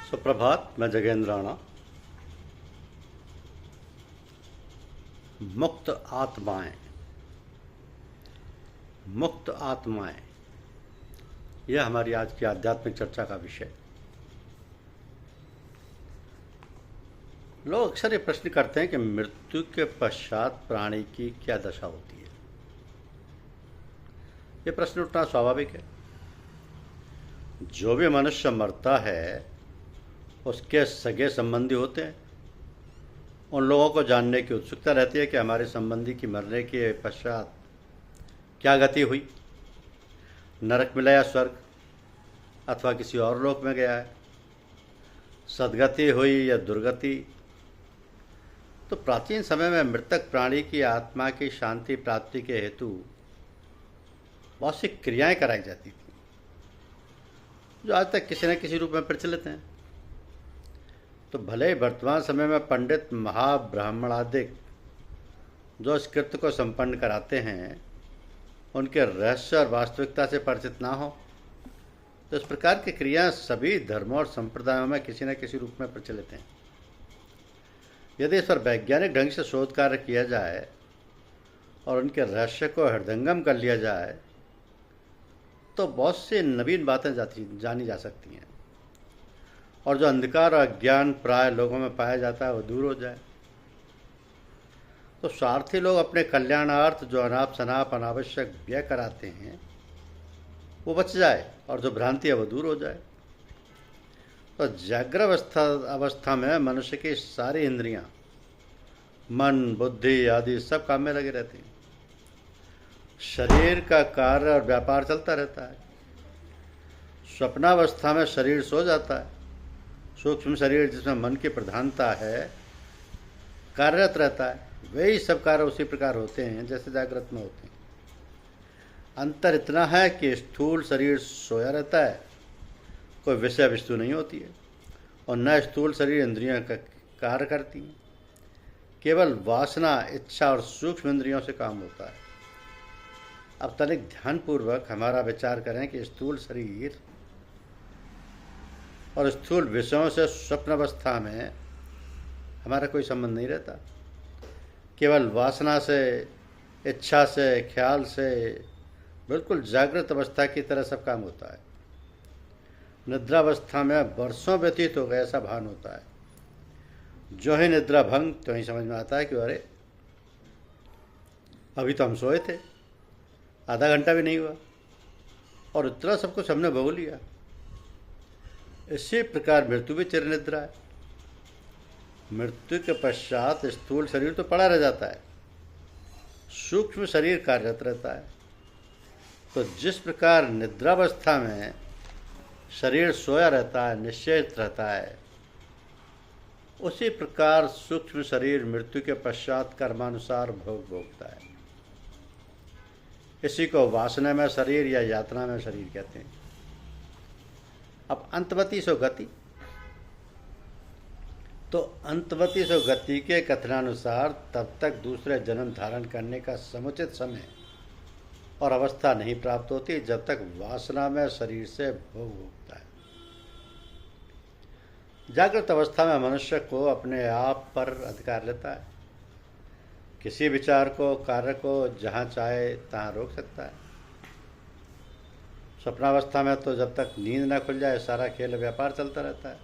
सुप्रभात। मैं जगेंद्र राणा। मुक्त आत्माएं, मुक्त आत्माएं, यह हमारी आज की आध्यात्मिक चर्चा का विषय। लोग अक्सर ये प्रश्न करते हैं कि मृत्यु के पश्चात प्राणी की क्या दशा होती है। ये प्रश्न उठना स्वाभाविक है। जो भी मनुष्य मरता है उसके सगे संबंधी होते हैं। उन लोगों को जानने की उत्सुकता रहती है कि हमारे संबंधी की मरने के पश्चात क्या गति हुई, नरक मिला या स्वर्ग अथवा किसी और लोक में गया है, सदगति हुई या दुर्गति। तो प्राचीन समय में मृतक प्राणी की आत्मा की शांति प्राप्ति के हेतु बहुत सी क्रियाएं कराई जाती थी, जो आज तक किसी न किसी रूप में प्रचलित हैं। तो भले ही वर्तमान समय में पंडित महाब्राह्मणादिक जो इस कृत्य को संपन्न कराते हैं उनके रहस्य और वास्तविकता से परिचित ना हो, तो इस प्रकार की क्रियाएं सभी धर्मों और संप्रदायों में किसी न किसी रूप में प्रचलित हैं। यदि इस पर वैज्ञानिक ढंग से शोध कार्य किया जाए और उनके रहस्य को हृदयंगम कर लिया जाए तो बहुत सी नवीन बातें जानी जा सकती हैं और जो अंधकार और अज्ञान प्राय लोगों में पाया जाता है वो दूर हो जाए। तो स्वार्थी लोग अपने कल्याणार्थ जो अनाप शनाप अनावश्यक व्यय कराते हैं वो बच जाए और जो भ्रांति है वो दूर हो जाए। तो जागृत अवस्था में मनुष्य की सारी इंद्रियां, मन, बुद्धि आदि सब काम में लगे रहते हैं। शरीर का कार्य और व्यापार चलता रहता है। स्वप्नावस्था में शरीर सो जाता है। सूक्ष्म शरीर जिसमें मन की प्रधानता है कार्यरत रहता है। वही सब कार्य उसी प्रकार होते हैं जैसे जागृत में होते हैं। अंतर इतना है कि स्थूल शरीर सोया रहता है, कोई विषय वस्तु नहीं होती है, और न स्थूल शरीर इंद्रियों का कार्य करती हैं। केवल वासना, इच्छा और सूक्ष्म इंद्रियों से काम होता है। अब तनिक ध्यानपूर्वक हमारा विचार करें कि स्थूल शरीर और स्थूल विषयों से स्वप्न अवस्था में हमारा कोई संबंध नहीं रहता। केवल वासना से, इच्छा से, ख्याल से बिल्कुल जागृत अवस्था की तरह सब काम होता है। निद्रावस्था में वर्षों व्यतीत हो गए ऐसा भान होता है। जो ही निद्रा भंग तो ही समझ में आता है कि अरे अभी तो हम सोए थे, आधा घंटा भी नहीं हुआ और इतना सब कुछ हमने भोग लिया। इसी प्रकार मृत्यु भी चिर निद्रा है। मृत्यु के पश्चात स्थूल शरीर तो पड़ा रह जाता है, सूक्ष्म शरीर कार्यरत रहता है। तो जिस प्रकार निद्रावस्था में शरीर सोया रहता है, निश्चेत रहता है, उसी प्रकार सूक्ष्म शरीर मृत्यु के पश्चात कर्मानुसार भोग भोगता है। इसी को वासना में शरीर या यातना में शरीर कहते हैं। अब अंतवती सो गति, तो अंतवती सो गति के कथनानुसार तब तक दूसरे जन्म धारण करने का समुचित समय और अवस्था नहीं प्राप्त होती जब तक वासना में शरीर से भोग भोगता है। जागृत अवस्था में मनुष्य को अपने आप पर अधिकार लेता है। किसी विचार को, कार्य को जहाँ चाहे तहाँ रोक सकता है। स्वप्नावस्था में तो जब तक नींद न खुल जाए सारा खेल व्यापार चलता रहता है।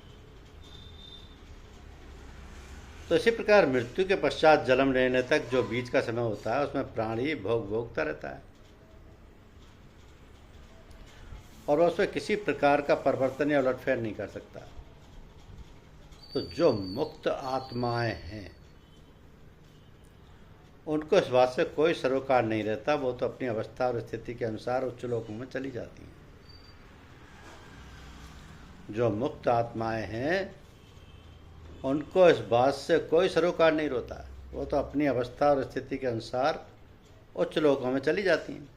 तो इसी प्रकार मृत्यु के पश्चात जन्म लेने तक जो बीच का समय होता है उसमें प्राणी भोग भोगता रहता है और वह उसमें किसी प्रकार का परिवर्तन या उलटफेर नहीं कर सकता। तो जो मुक्त आत्माएं हैं उनको इस बात से कोई सरोकार नहीं रहता। वो तो अपनी अवस्था और स्थिति के अनुसार उच्च लोकों में चली जाती हैं। जो मुक्त आत्माएं हैं उनको इस बात से कोई सरोकार नहीं रहता। वो तो अपनी अवस्था और स्थिति के अनुसार उच्च लोकों में चली जाती हैं।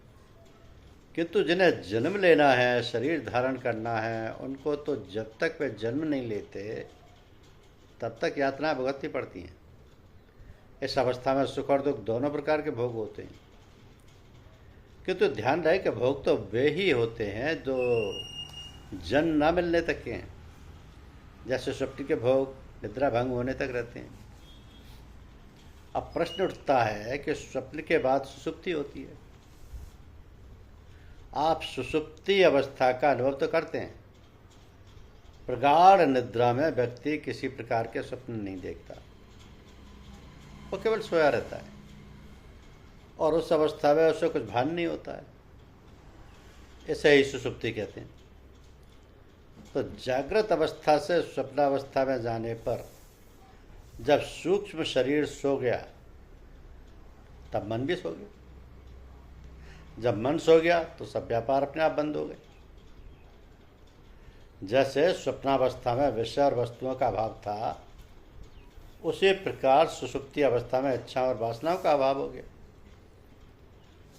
किंतु जिन्हें जन्म लेना है, शरीर धारण करना है, उनको तो जब तक वे जन्म नहीं लेते तब तक यातनाएं भुगतनी पड़ती हैं। इस अवस्था में सुख और दुख दोनों प्रकार के भोग होते हैं। किंतु ध्यान रहे कि भोग तो वे ही होते हैं जो जन्म न मिलने तक के हैं। जैसे सुषुप्ति के भोग निद्रा भंग होने तक रहते हैं। अब प्रश्न उठता है कि स्वप्न के बाद सुषुप्ति होती है। आप सुषुप्ति अवस्था का अनुभव तो करते हैं। प्रगाढ़ निद्रा में व्यक्ति किसी प्रकार के स्वप्न नहीं देखता, वो केवल सोया रहता है और उस अवस्था में उसे कुछ भान नहीं होता है। इसे ही सुषुप्ति कहते हैं। तो जागृत अवस्था से स्वप्नावस्था में जाने पर जब सूक्ष्म शरीर सो गया तब मन भी सो गया। जब मन सो गया तो सब व्यापार अपने आप बंद हो गए। जैसे स्वप्नावस्था में विषय और वस्तुओं का अभाव था, उसी प्रकार सुषुप्ति अवस्था में इच्छा और वासनाओं का अभाव हो गया।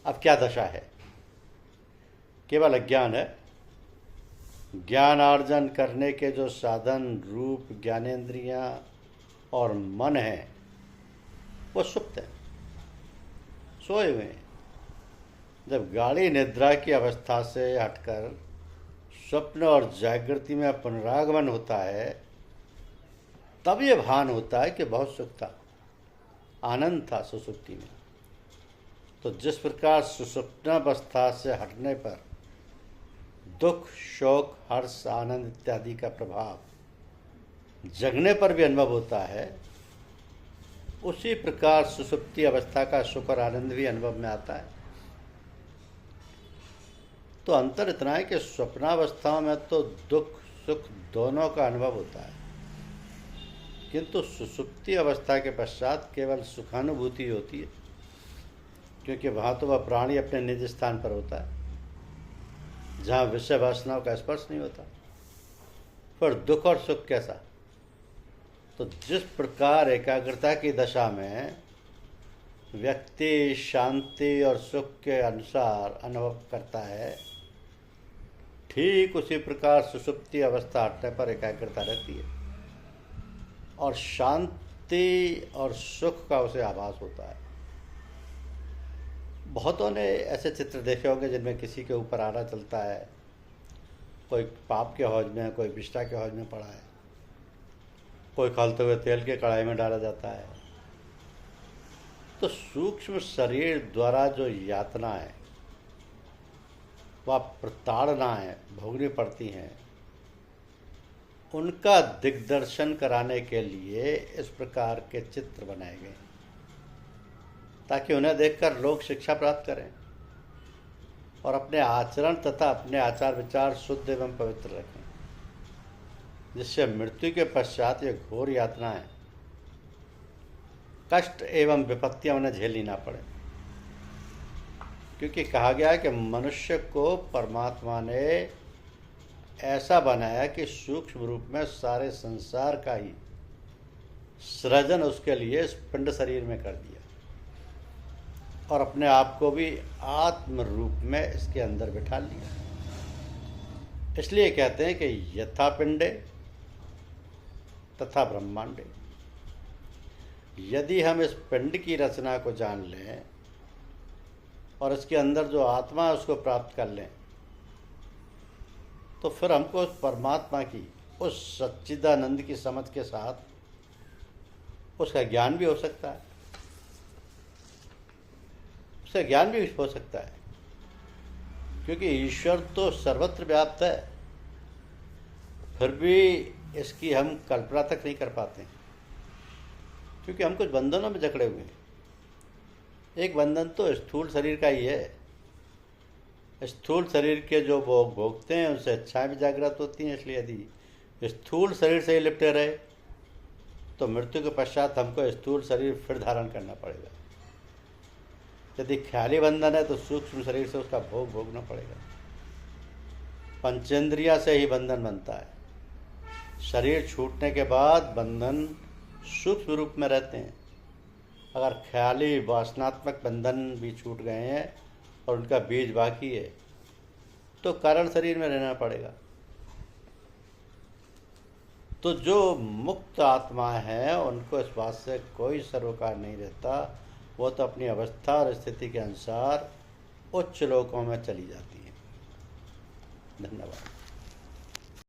अब क्या दशा है? केवल अज्ञान है। ज्ञानार्जन करने के जो साधन रूप ज्ञानेंद्रियां और मन है वो सुप्त है, सोए हुए हैं। जब गाढ़ी निद्रा की अवस्था से हटकर स्वप्न और जागृति में पुनरागमन होता है, तब ये भान होता है कि बहुत सुख था, आनंद था सुषुप्ति में। तो जिस प्रकार सुषुप्नावस्था से हटने पर दुख, शोक, हर्ष, आनंद इत्यादि का प्रभाव जगने पर भी अनुभव होता है, उसी प्रकार सुषुप्ति अवस्था का सुख और आनंद भी अनुभव में आता है। तो अंतर इतना है कि स्वप्नावस्था में तो दुख सुख दोनों का अनुभव होता है, किंतु सुषुप्ति अवस्था के पश्चात केवल सुखानुभूति होती है, क्योंकि वहाँ तो वह प्राणी अपने निज स्थान पर होता है जहाँ विषय वासनाओं का स्पर्श नहीं होता। पर दुख और सुख कैसा? तो जिस प्रकार एकाग्रता की दशा में व्यक्ति शांति और सुख के अनुसार अनुभव करता है, ठीक उसी प्रकार सुषुप्ति अवस्था हटने पर एकाग्रता रहती है और शांति और सुख का उसे आभास होता है। बहुतों ने ऐसे चित्र देखे होंगे जिनमें किसी के ऊपर आरा चलता है, कोई पाप के हौज में है, कोई विष्ठा के हौज में पड़ा है, कोई खौलते हुए तेल के कढ़ाई में डाला जाता है। तो सूक्ष्म शरीर द्वारा जो यातना है, वह प्रताड़नाएं भोगनी पड़ती हैं, उनका दिग्दर्शन कराने के लिए इस प्रकार के चित्र बनाए गए ताकि उन्हें देखकर लोग शिक्षा प्राप्त करें और अपने आचरण तथा अपने आचार विचार शुद्ध एवं पवित्र रखें, जिससे मृत्यु के पश्चात ये घोर यातनाएं, कष्ट एवं विपत्तियां उन्हें झेलनी ना पड़े। क्योंकि कहा गया है कि मनुष्य को परमात्मा ने ऐसा बनाया कि सूक्ष्म रूप में सारे संसार का ही सृजन उसके लिए इस पिंड शरीर में कर दिया और अपने आप को भी आत्म रूप में इसके अंदर बिठा लिया। इसलिए कहते हैं कि यथा पिंडे तथा ब्रह्मांडे। यदि हम इस पिंड की रचना को जान लें और इसके अंदर जो आत्मा है उसको प्राप्त कर लें, तो फिर हमको उस परमात्मा की, उस सच्चिदानंद की समझ के साथ उसका ज्ञान भी हो सकता है, उसका ज्ञान भी हो सकता है। क्योंकि ईश्वर तो सर्वत्र व्याप्त है, फिर भी इसकी हम कल्पना तक नहीं कर पाते, क्योंकि हम कुछ बंधनों में जकड़े हुए हैं। एक बंधन तो स्थूल शरीर का ही है। स्थूल शरीर के जो भोग भोगते हैं उनसे इच्छाएं भी जागृत होती हैं। इसलिए यदि स्थूल शरीर से ही लिपटे रहे तो मृत्यु के पश्चात हमको स्थूल शरीर फिर धारण करना पड़ेगा। यदि ख्याली बंधन है तो सूक्ष्म शरीर से उसका भोग भोगना पड़ेगा। पंचेंद्रिया से ही बंधन बनता है। शरीर छूटने के बाद बंधन सूक्ष्म रूप में रहते हैं। अगर ख्याली वासनात्मक बंधन भी छूट गए हैं और उनका बीज बाकी है तो कारण शरीर में रहना पड़ेगा। तो जो मुक्त आत्मा है उनको इस बात से कोई सरोकार नहीं रहता, वो तो अपनी अवस्था और स्थिति के अनुसार उच्च लोकों में चली जाती है। धन्यवाद।